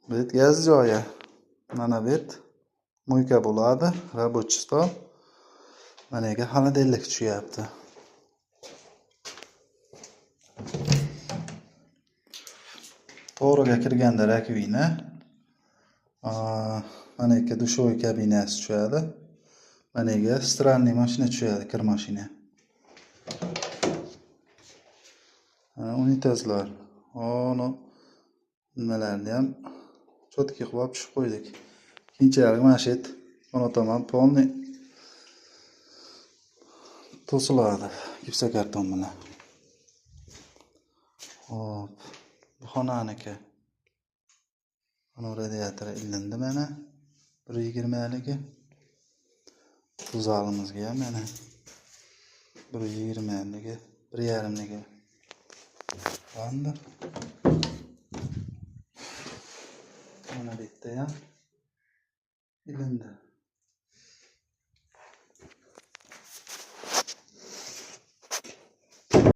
Bu gaz joyi. Mana bu mo'yka bo'ladi, рабочий stol. Mana yerga xonadonlik tushyapti. To'g'riga kirganda rakvina. Mana yerga dushovoy kabinasi tushadi. Mana yerga stиральный mashina tushadi, kir mashina. Unitazlar. Nimalarni ham cho'tki qilib tushib qo'ydik. Keyinchalik mana shu ona tomon polni to'siladi gipsokarton bilan. Hop, bu xonaniki. Ana radiator ilindi mana 120 ligi. Bu zalimizga ham mana 120 ligi, 1,5 ligi. Endi mana bu yerda ham ilindi.